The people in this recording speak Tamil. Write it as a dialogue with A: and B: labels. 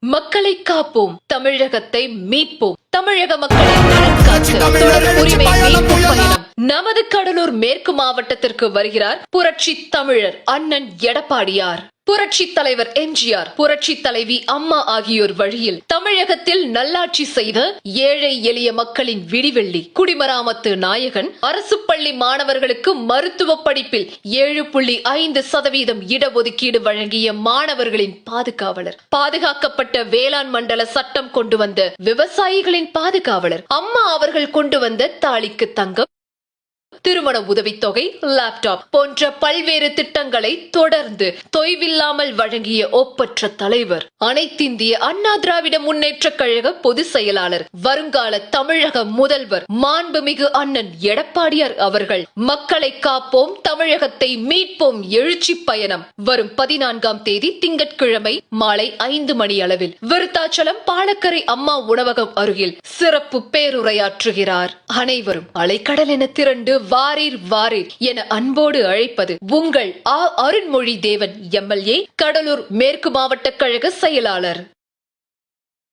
A: மக்களை காப்போம், தமிழகத்தை மீட்போம். தமிழக மக்களை நலன் காக்க தொடர் உரிமை மீட்பு பயணம். நமது கடலூர் மேற்கு மாவட்டத்திற்கு வருகிறார் புரட்சி தமிழர் அண்ணன் எடப்பாடியார். புரட்சி தலைவர் எம்ஜிஆர், புரட்சி தலைவி அம்மா ஆகியோர் வழியில் தமிழகத்தில் நல்லாட்சி செய்த ஏழை எளிய மக்களின் விடிவெள்ளி, குடிமராமத்து நாயகன், அரசு பள்ளி மாணவர்களுக்கு மருத்துவ படிப்பில் 7.5% இடஒதுக்கீடு வழங்கிய மாணவர்களின் பாதுகாவலர், பாதுகாக்கப்பட்ட வேளாண் மண்டல சட்டம் கொண்டு வந்த விவசாயிகளின் பாதுகாவலர், அம்மா அவர்கள் கொண்டு வந்த தாலிக்கு தங்கம், திருமண உதவித்தொகை, லேப்டாப் போன்ற பல்வேறு திட்டங்களை தொடர்ந்து தொய்வில்லாமல் வழங்கிய ஒப்பற்ற தலைவர், அனைத்திந்திய அண்ணா திராவிட முன்னேற்ற கழக பொதுச் செயலாளர், வருங்கால தமிழக முதல்வர், மாண்புமிகு அண்ணன் எடப்பாடியார் அவர்கள் மக்களை காப்போம், தமிழகத்தை மீட்போம் எழுச்சி பயணம் வரும் 14ஆம் தேதி திங்கட்கிழமை மாலை 5 மணி அளவில் விருத்தாச்சலம் பாலக்கரை அம்மா உணவகம் அருகில் சிறப்பு பேருரையாற்றுகிறார். அனைவரும் அலைக்கடல் என திரண்டு வாரீர் வாரீர் என அன்போடு அழைப்பது உங்கள் அருண்மொழி தேவன், எம்எல்ஏ, கடலூர் மேற்கு மாவட்ட கழக செயலாளர்.